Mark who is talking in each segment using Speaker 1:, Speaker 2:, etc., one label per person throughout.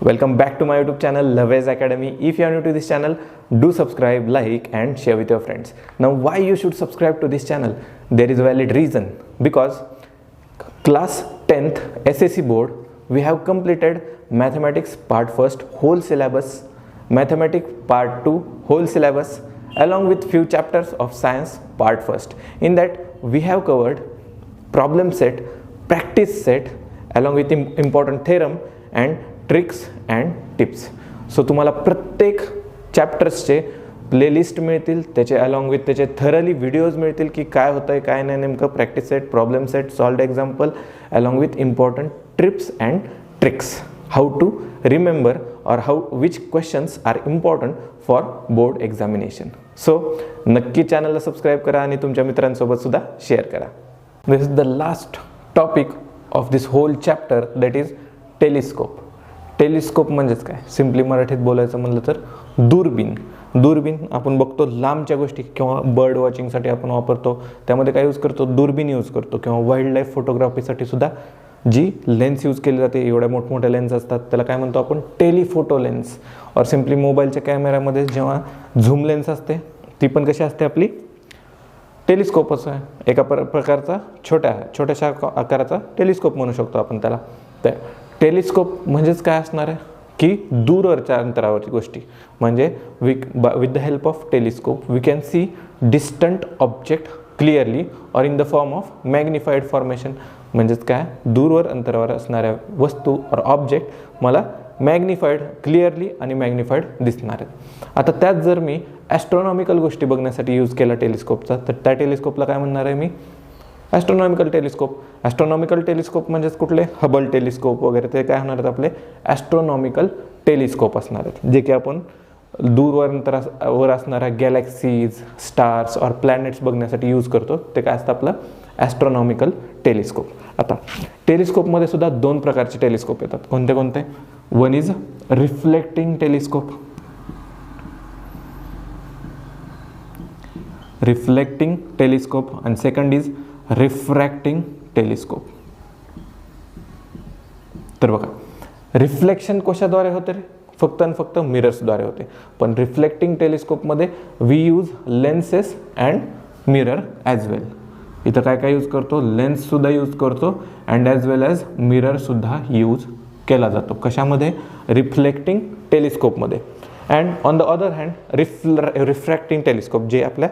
Speaker 1: Welcome back to my YouTube channel Lavez Academy. If you are new to this channel, do subscribe, like and share with your friends. Now why you should subscribe to this channel? There is a valid reason, because class 10th SSC board we have completed mathematics part 1st whole syllabus, mathematics part 2 whole syllabus along with few chapters of science part 1st. In that we have covered problem set, practice set along with important theorem and tricks and tips. So तुम्हाला प्रत्येक चॅप्टर्सचे playlist मिळतील, त्याचे along with त्याचे thoroughly videos मिळतील की काय होतं आहे काय नाही, नेमकं practice set, problem set, solved example along with important tips and tricks, how to remember or how which questions are important for board examination. So नक्की चॅनलला सबस्क्राईब करा आणि तुमच्या मित्रांसोबत सुद्धा शेअर करा. This is the last topic of this whole chapter, that is telescope. Telescope म्हणजेच काय, सिम्पली मराठीत बोलायचं म्हणलं तर दूरबीन. दूरबीन आपण बघतो लांबच्या गोष्टी किंवा बर्ड वॉचिंगसाठी आपण वापरतो, त्यामध्ये काय यूज करतो, दूरबीन यूज करतो. किंवा वाईल्ड लाईफ फोटोग्राफीसाठी सुद्धा जी लेन्स यूज केली जाते, एवढ्या मोठमोठ्या लेन्स असतात, त्याला काय म्हणतो आपण, टेलिफोटो लेन्स. और सिम्पली मोबाईलच्या कॅमेऱ्यामध्ये जेव्हा झूम लेन्स असते ती पण कशी असते, आपली टेलिस्कोपच आहे, एका प्रकारचा छोट्याशा आकाराचा टेलिस्कोप म्हणू शकतो आपण त्याला. तर टेलिस्कोप म्हणजेच काय असणार आहे की दूरवरच्या अंतरावरची गोष्टी, म्हणजे with the help of telescope we can see distant object clearly or in the form of magnified formation. म्हणजेच काय, दूरवर अंतरावर असणाऱ्या वस्तू और ऑब्जेक्ट मला मॅग्निफाईड क्लिअरली आणि मॅग्निफाईड दिसणार आहेत. आता त्यात जर मी ॲस्ट्रॉनॉमिकल गोष्टी बघण्यासाठी यूज केला टेलिस्कोपचा, तर त्या टेलिस्कोपला काय म्हणणार आहे मी, ॲस्ट्रॉनॉमिकल टेलिस्कोप. ॲस्ट्रॉनॉमिकल टेलिस्कोप म्हणजेच कुठले, हबल टेलिस्कोप वगैरे, ते काय होणार आहेत, आपले ॲस्ट्रॉनॉमिकल टेलिस्कोप असणार आहेत, जे की आपण दूरवर अंतरावर असणाऱ्या गॅलेक्सीज, स्टार्स और प्लॅनेट्स बघण्यासाठी यूज करतो. ते काय असतं, आपलं ॲस्ट्रॉनॉमिकल टेलिस्कोप. आता टेलिस्कोपमध्ये सुद्धा दोन प्रकारचे टेलिस्कोप येतात. कोणते कोणते, one is reflecting telescope, reflecting telescope, आणि सेकंड इज रिफ्रॅक्टिंग टेलिस्कोप. तर बघा, रिफ्लेक्शन कशाद्वारे होते रे, फक्त आणि फक्त मिरर्सद्वारे होते. पण रिफ्लेक्टिंग टेलिस्कोपमध्ये we use lenses and mirror as well. इथं काय काय यूज करतो, लेन्ससुद्धा यूज करतो अँड ॲज वेल ॲज मिररसुद्धा यूज केला जातो. कशामध्ये, रिफ्लेक्टिंग टेलिस्कोपमध्ये. And on the other hand refracting telescope जे आपल्या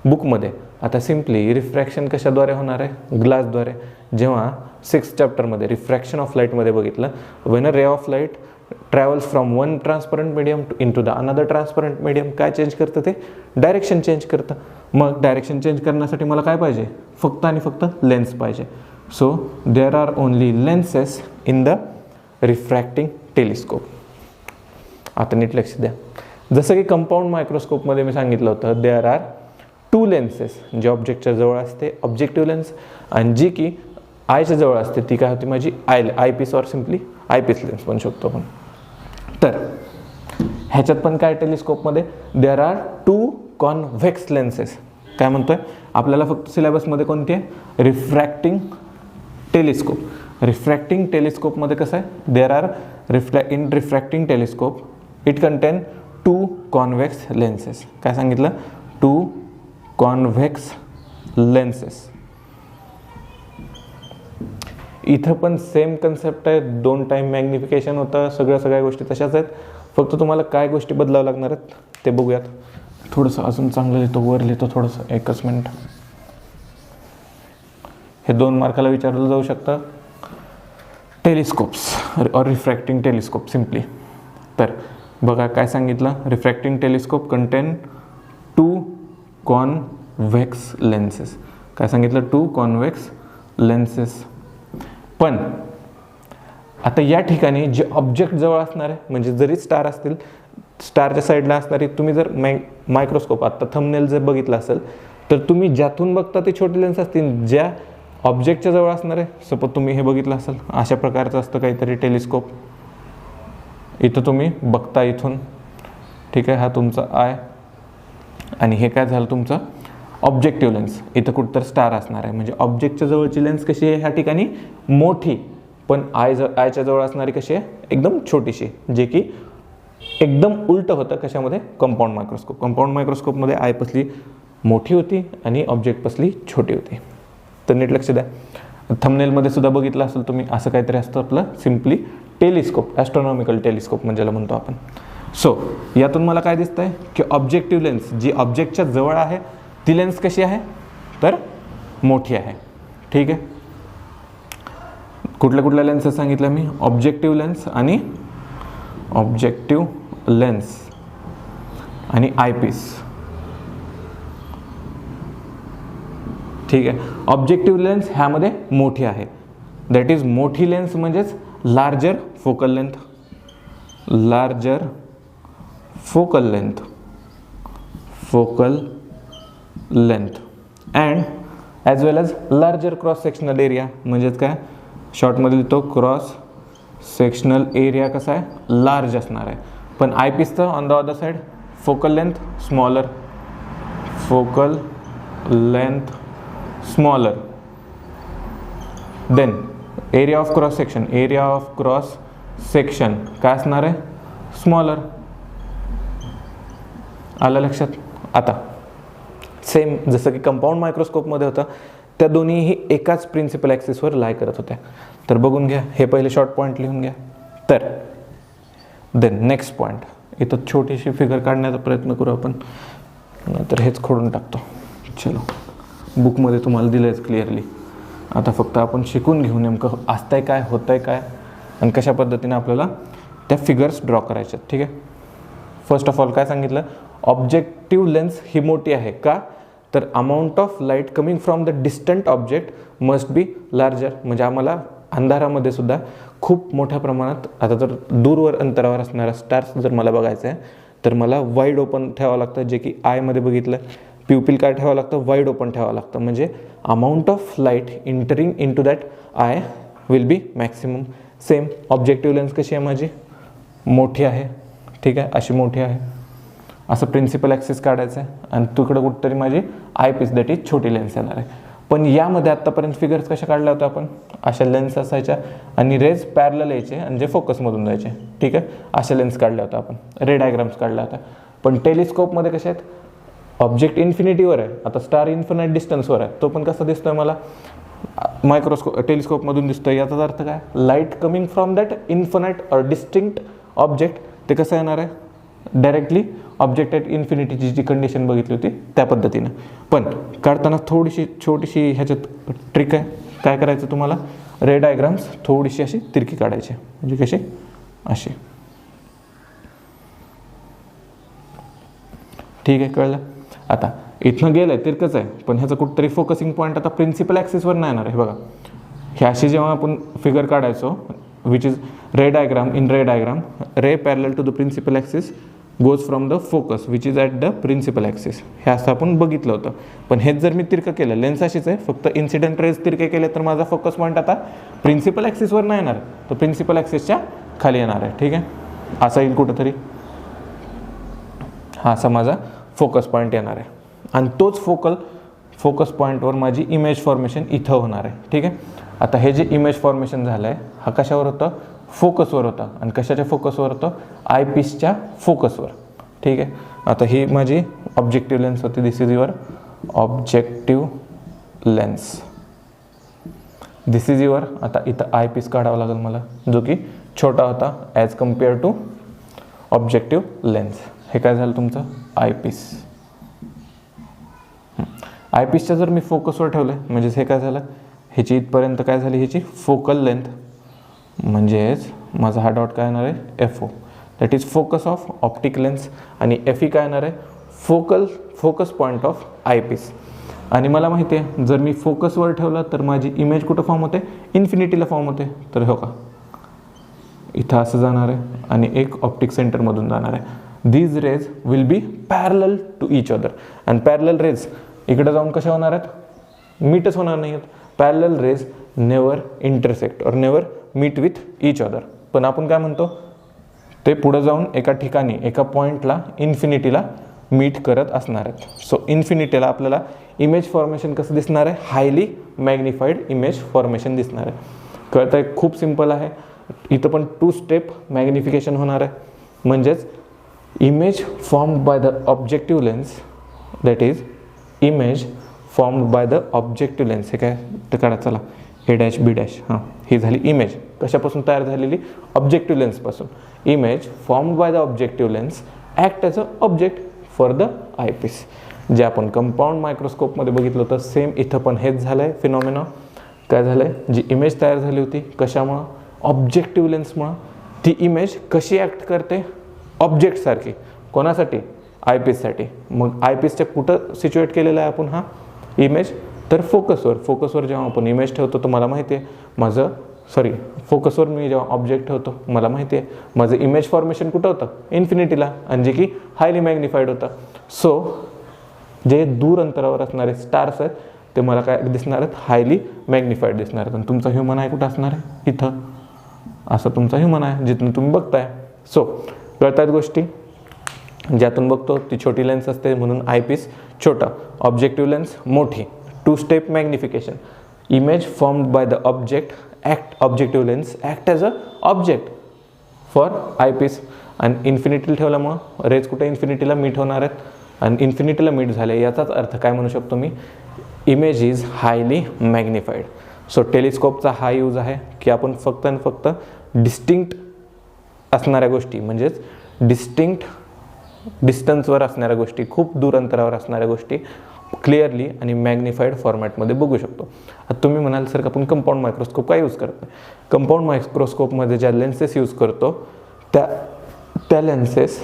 Speaker 1: बुकमध्ये. आता सिम्पली रिफ्रॅक्शन कशाद्वारे होणार आहे, ग्लासद्वारे. जेव्हा 6th चॅप्टरमध्ये रिफ्रॅक्शन ऑफ लाईटमध्ये बघितलं, when a ray of light travels from one transparent medium into the another transparent medium, काय चेंज करतं, ते डायरेक्शन चेंज करतं. मग डायरेक्शन चेंज करण्यासाठी मला काय पाहिजे, फक्त आणि फक्त लेन्स पाहिजे. So there are only lenses in the refracting telescope. आता नीट लक्ष द्या. जसं की कंपाऊंड मायक्रोस्कोपमध्ये मी सांगितलं होतं, देअर आर 2 लेन्सेस, जे ऑब्जेक्टच्या जवळ असते ऑब्जेक्टिव्ह लेन्स, आणि जी की आयच्या जवळ असते ती काय होती, माझी आयपीस और सिम्पली आयपीस लेन्स म्हणू शकतो आपण. तर ह्याच्यात पण काय, टेलिस्कोपमध्ये देअर आर 2 कॉन्व्हेक्स लेन्सेस. काय म्हणतोय, आपल्याला फक्त सिलेबसमध्ये कोणती आहे, रिफ्रॅक्टिंग टेलिस्कोप. रिफ्रॅक्टिंग टेलिस्कोपमध्ये कसं आहे, there are in refracting telescope it contain 2 convex lenses. काय सांगितलं, 2 कॉन्व्हेक्स लेन्सेस. इथं पण सेम कन्सेप्ट आहे, 2 टाइम मॅग्निफिकेशन होतं, सगळ्या गोष्टी तशाच आहेत. फक्त तुम्हाला काय गोष्टी बदलावं लागणार आहेत ते बघूयात. थोडंसं अजून चांगलं लिहितो, वर लिहितो थोडंसं, एकच मिनिट. हे 2 मार्काला विचारलं जाऊ शकतं, टेलिस्कोप्स और रिफ्रॅक्टिंग टेलिस्कोप सिम्पली. तर बघा काय सांगितलं, refracting telescope content 2 convex lenses. काय सांगितलं, 2 कॉन्व्हेक्स लेन्सेस. पण आता या ठिकाणी जे ऑब्जेक्ट जवळ असणार आहे, म्हणजे जरी स्टार असतील, स्टारच्या साईडला असणारी, तुम्ही जर मायक्रोस्कोप आत्ता थंबनेल जर बघितलं असेल, तर तुम्ही ज्यातून बघता ते छोटे लेन्स असतील, ज्या ऑब्जेक्टच्या जवळ असणार आहे. सपोज तुम्ही हे बघितलं असेल, अशा प्रकारचं असतं काहीतरी टेलिस्कोप. इथं तुम्ही बघता इथून, ठीक आहे, हा तुमचा आय, आणि हे काय झालं तुमचं ऑब्जेक्टिव्ह लेन्स. इथं कुठं तर स्टार असणार आहे, म्हणजे ऑब्जेक्टच्या जवळची लेन्स कशी आहे ह्या ठिकाणी, मोठी, पण आयच्या जवळ असणारी कशी आहे, एकदम छोटीशी, जे की एकदम उलटं होतं कशामध्ये, कंपाऊंड मायक्रोस्कोप. कंपाऊंड मायक्रोस्कोपमध्ये आय पसली मोठी होती आणि ऑब्जेक्ट पसली छोटी होती. तर नीट लक्ष द्या. थंबनेलमध्ये सुद्धा बघितलं असेल तुम्ही, असं काहीतरी असतं आपलं सिम्पली टेलिस्कोप, ॲस्ट्रॉनॉमिकल टेलिस्कोप म्हणजे म्हणतो आपण. सो यातून मला काय दिसतंय की ऑब्जेक्टिव्ह लेन्स जी ऑब्जेक्टच्या जवळ आहे ती लेन्स कशी आहे, तर मोठी आहे. ठीक आहे. कुठल्या लेन्सेस सांगितल्या मी, ऑब्जेक्टिव्ह लेन्स आणि आयपीस. ठीक आहे. ऑब्जेक्टिव्ह लेन्स ह्यामध्ये मोठी आहे, दॅट इज मोठी लेन्स म्हणजेच larger focal length and as well as larger cross sectional area. म्हणजेच काय, शॉर्टमध्ये लिहितो क्रॉस सेक्शनल एरिया कसा आहे, लार्ज असणार आहे. पण आयपीसचं on the other side focal length smaller. Then area of cross section काय असणार आहे, स्मॉलर. आलं लक्षात. आता सेम जसं की कंपाऊंड मायक्रोस्कोपमध्ये होतं, त्या दोन्हीही एकाच प्रिन्सिपल ॲक्सिसवर लाय करत होत्या. तर बघून घ्या, हे पहिले शॉर्ट पॉईंट लिहून घ्या. तर देन नेक्स्ट पॉईंट, इथं छोटीशी फिगर काढण्याचा प्रयत्न करू आपण, तर हेच खोडून टाकतो. चलो, बुकमध्ये तुम्हाला दिलं आहेच क्लिअरली. आता फक्त आपण शिकून घेऊ नेमकं असतंय काय, होतंय काय आणि कशा पद्धतीने आपल्याला त्या फिगर्स ड्रॉ करायच्या. ठीक आहे. फर्स्ट ऑफ ऑल काय सांगितलं, ऑब्जेक्टिव्ह लेन्स ही मोठी आहे का, तर amount of light coming from the distant object must be larger. म्हणजे आम्हाला अंधारामध्ये सुद्धा खूप मोठ्या प्रमाणात, आता जर दूरवर अंतरावर असणारा स्टार्स जर मला बघायचं आहे तर मला वाईड ओपन ठेवावं लागतं, जे की आयमध्ये बघितलं. प्युपिल काय ठेवावं लागतं, वाईड ओपन ठेवावं लागतं. म्हणजे amount of light entering into that eye will be maximum. Same objective lens कशी आहे माझी, मोठी आहे. ठीक आहे, अशी मोठी आहे. असं प्रिन्सिपल ॲक्सिस काढायचं आहे आणि तिकडं कुठंतरी माझी आयपीस दॅट इज छोटी लेन्स येणार आहे. पण यामध्ये आत्तापर्यंत फिगर्स कशा काढल्या होत्या आपण, अशा लेन्स असायच्या आणि रेज पॅरलल यायचे आणि जे फोकसमधून जायचे. ठीक आहे, अशा लेन्स काढल्या होत्या आपण, रे डायग्राम्स काढल्या होत्या. पण टेलिस्कोपमध्ये कशा आहेत, ऑब्जेक्ट इन्फिनिटीवर आहे, आता स्टार इन्फिनाईट डिस्टन्सवर आहे, तो पण कसा दिसतोय मला, टेलिस्कोपमधून दिसतोय. याचा अर्थ काय, light coming from that infinite or distinct object ते कसं येणार आहे, डायरेक्टली ऑब्जेक्ट ॲट इन्फिनिटीची जी कंडिशन बघितली होती त्या पद्धतीनं. पण काढताना थोडीशी छोटीशी ह्याच्यात ट्रिक आहे. काय करायचं तुम्हाला, रे डायग्राम्स थोडीशी अशी तिरकी काढायची, म्हणजे कशी, अशी. ठीक आहे, कळलं. आता इथनं गेलं आहे तिरकंच आहे, पण ह्याचं कुठंतरी फोकसिंग पॉईंट आता प्रिन्सिपल ॲक्सिसवर नाही येणार आहे. बघा, हे अशी जेव्हा आपण फिगर काढायचो, which is ray diagram, in ray diagram ray parallel to the principal axis goes from the focus which is at the principal axis. हे असं आपण बघितलं होतं. पण हेच जर मी तिरकं केलं, लेन्स अशीच आहे, फक्त इन्सिडेंट रेज तिरके केले, तर माझा फोकस पॉईंट आता प्रिन्सिपल ॲक्सिसवर नाही येणार, तर प्रिन्सिपल ॲक्सिसच्या खाली येणार आहे. ठीक आहे, असा येईल कुठंतरी, हा असा माझा फोकस पॉईंट येणार आहे आणि तोच फोकस पॉईंटवर माझी इमेज फॉर्मेशन इथं होणार आहे. ठीक आहे. आता हे जे इमेज फॉर्मेशन झालं आहे हा कशावर होतं, फोकसवर होता. आणि कशाच्या फोकसवर होतं, आयपीसच्या फोकसवर. ठीक आहे. आता ही माझी ऑब्जेक्टिव्ह लेन्स होती, this is your objective lens, this is your. आता इथं आयपीस काढावा लागेल मला, जो की छोटा होता as compare to objective lens. हे काय झालं तुमचं आयपीस. आयपीसच्या जर मी फोकसवर ठेवलं म्हणजेच हे काय झालं, ह्याची इथपर्यंत काय झाली, ह्याची फोकल लेंथ, म्हणजेच माझा हा डॉट काय येणार आहे, F O, that is focus of optic lens. आणि एफ ई काय येणार आहे, फोकस पॉईंट ऑफ आयपीस. आणि मला माहिती आहे जर मी फोकसवर ठेवलं तर माझी इमेज कुठं फॉर्म होते, इन्फिनिटीला फॉर्म होते. तर हो का, इथं असं जाणार आहे आणि एक ऑप्टिक सेंटरमधून जाणार आहे. These rays will be parallel to each other. आणि पॅरलल रेज इकडे जाऊन कशा होणार आहेत, मीटच होणार नाही आहेत. पॅरलल रेज नेवर इंटरसेक्ट और never meet with each other. पण आपण काय म्हणतो, ते पुढे जाऊन एका ठिकाणी एका पॉईंटला इन्फिनिटीला मीट करत असणार आहेत. सो इन्फिनिटीला आपल्याला इमेज फॉर्मेशन कसं दिसणार आहे, हायली मॅग्निफाईड इमेज फॉर्मेशन दिसणार आहे. कळतं आहे? खूप सिम्पल आहे. इथं पण 2 स्टेप मॅग्निफिकेशन होणार आहे. म्हणजेच image formed by the objective lens, that is image formed by the objective lens. हे काय तर काढा चला, A डॅश B डॅश. हां, ही झाली इमेज. कशापासून तयार झालेली? ऑब्जेक्टिव्ह लेन्सपासून. Image formed by the objective lens act as a object for the eyepiece. जे आपण कंपाऊंड मायक्रोस्कोपमध्ये बघितलं होतं, सेम इथं पण हेच झालं आहे फिनॉमिना. काय झालं आहे? जी इमेज तयार झाली होती कशामुळं? ऑब्जेक्टिव्ह लेन्समुळं. ती इमेज कशी ॲक्ट करते? ऑब्जेक्टसारखी. कोणासाठी? आयपीससाठी. मग आयपीसच्या कुठं सिच्युएट केलेला आहे आपण हा इमेज? तर फोकसवर. फोकसवर जेव्हा आपण इमेज ठेवतो तर मला माहिती आहे फोकसवर मी जेव्हा ऑब्जेक्ट ठेवतो मला माहिती आहे माझं इमेज फॉर्मेशन कुठं होतं? इन्फिनिटीला, आणि जे की हायली मॅग्निफाईड होतं. सो जे दूर अंतरावर असणारे स्टार्स आहेत ते मला काय दिसणार आहेत? हायली मॅग्निफाईड दिसणार आहेत. आणि तुमचा ह्युमन आय कुठं असणार आहे? इथं. असं तुमचा ह्युमन आय जिथून तुम्ही बघताय. सो कळतात गोष्टी? ज्यातून बघतो ती छोटी लेन्स असते म्हणून आयपीस छोटा, ऑब्जेक्टिव्ह लेन्स मोठी. 2 step magnification. Image formed by the objective lens act as a object for eyepiece. आणि इन्फिनिटीला ठेवल्यामुळं रेज कुठे इन्फिनिटीला मीट होणार आहेत, आणि इन्फिनिटीला मीट झाले याचाच अर्थ काय म्हणू शकतो मी? Image is highly magnified. So टेलिस्कोपचा हा यूज आहे की आपण फक्त आणि फक्त डिस्टिंक्ट असणाऱ्या गोष्टी, म्हणजेच डिस्टिंक्ट डिस्टन्सवर असणाऱ्या गोष्टी, खूप दूर अंतरावर असणाऱ्या गोष्टी क्लिअरली आणि मॅग्निफाईड फॉर्मॅटमध्ये बघू शकतो. आता तुम्ही म्हणाल सर आपण कंपाऊंड मायक्रोस्कोप काय यूज करतो? कंपाऊंड मायक्रोस्कोपमध्ये ज्या लेन्सेस यूज करतो त्या लेन्सेस,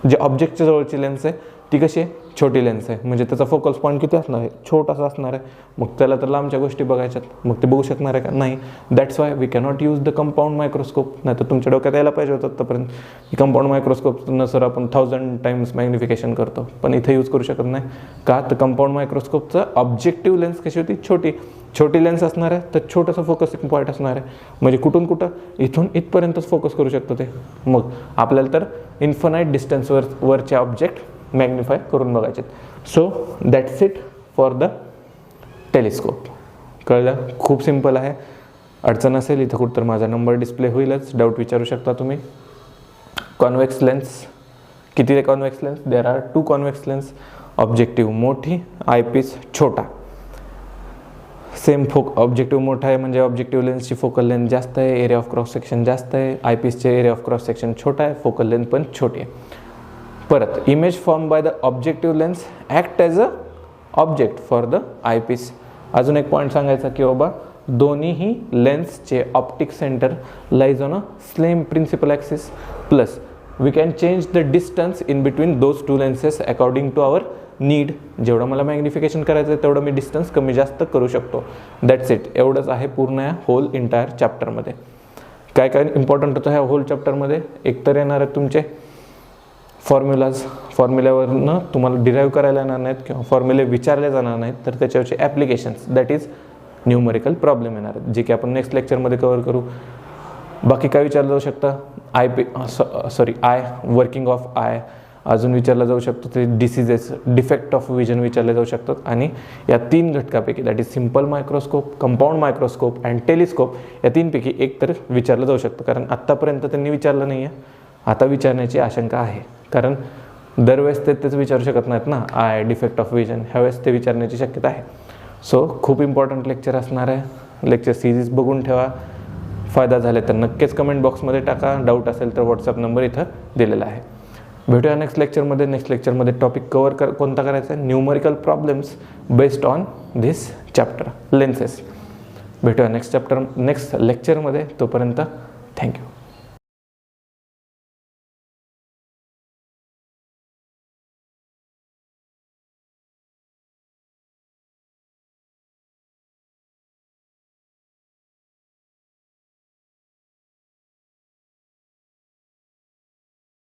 Speaker 1: जे ऑब्जेक्टच्या जवळची लेन्स आहे ती कशी आहे? छोटी लेन्स आहे. म्हणजे त्याचा फोकल पॉईंट किती असणार आहे? छोटासा असणार आहे. मग त्याला तर लांबच्या गोष्टी बघायच्यात, मग ते बघू शकणार आहे का? नाही. That's why we cannot use the compound microscope. नाही तर तुमच्या डोक्यात यायला पाहिजे होतं आतापर्यंत की कंपाऊंड मायक्रोस्कोपनं सर आपण 1000 टाइम्स मॅग्निफिकेशन करतो, पण इथे यूज करू शकत नाही. का? तर कंपाऊंड मायक्रोस्कोपचं ऑब्जेक्टिव्ह लेन्स कशी होती? छोटी लेन्स असणार आहे, तर छोटंसं फोकसिंग पॉईंट असणार आहे. म्हणजे कुठून कुठं? इथून इथपर्यंतच फोकस करू शकतो ते. मग आपल्याला तर इन्फानाईट डिस्टन्सवरचे ऑब्जेक्ट मॅग्निफाय करून बघायचे. So that's it for the telescope. कळलं? खूप सिम्पल आहे. अडचण असेल इथं कुठं तर माझा नंबर डिस्प्ले होईलच, डाऊट विचारू शकता तुम्ही. कॉन्व्हेक्स लेन्स किती आहे? Convex lens there are 2 convex lens. Objective मोठी, आयपीस छोटा. सेम ऑब्जेक्टिव्ह मोठा आहे म्हणजे ऑब्जेक्टिव्ह लेन्सची फोकल लेंथ जास्त आहे, एरिया ऑफ क्रॉस सेक्शन जास्त आहे. आयपीसचे एरिया ऑफ क्रॉस सेक्शन छोटा आहे, फोकल लेंथ पण छोटी आहे. परत image form by the objective lens act as a object for the eyepiece. अजून एक पॉईंट सांगायचा की बाबा दोन्हीही लेन्सचे optic center lies on a same principal axis, plus we can change the distance in between those 2 lenses according to our need. जेवढं मला magnification करायचं आहे तेवढं मी डिस्टन्स कमी जास्त करू शकतो. That's it. एवढंच आहे पूर्ण या होल इंटायर चॅप्टरमध्ये. काय काय इम्पॉर्टंट होतं ह्या होल चॅप्टरमध्ये? एकतर येणार आहेत तुमचे फॉर्म्युल्यावरनं तुम्हाला डिराईव्ह करायला येणार नाहीत किंवा फॉर्म्युले विचारले जाणार नाहीत, तर त्याच्यावरचे applications, that is numerical problem येणार आहेत, जे की आपण नेक्स्ट लेक्चरमध्ये कव्हर करू. बाकी काय विचारलं जाऊ शकतं? आय वर्किंग ऑफ आय अजून विचारलं जाऊ शकतं. ते डिसीजेस, डिफेक्ट ऑफ विजन विचारले जाऊ शकतात. आणि या 3 घटकापैकी that is simple microscope, compound microscope and telescope, या 3पैकी एक तर विचारलं जाऊ शकतं. कारण आत्तापर्यंत त्यांनी विचारलं नाही आहे, आता विचारण्याची आशंका आहे. कारण दरवेळेस तेच विचारू शकत नाहीत ना, आय डिफेक्ट ऑफ विजन, ह्यावेळेस ते विचारण्याची शक्यता आहे. सो खूप इम्पॉर्टंट लेक्चर असणार आहे. लेक्चर सिरीज बघून ठेवा. फायदा झाला तर नक्कीच कमेंट बॉक्समध्ये टाका. डाऊट असेल तर व्हॉट्सअप नंबर इथं दिलेला आहे. भेटूया नेक्स्ट लेक्चरमध्ये. नेक्स्ट लेक्चरमध्ये टॉपिक कवर कोणता करायचा आहे? Numerical problems based on this chapter lenses. भेटूया नेक्स्ट लेक्चरमध्ये. तोपर्यंत थँक्यू.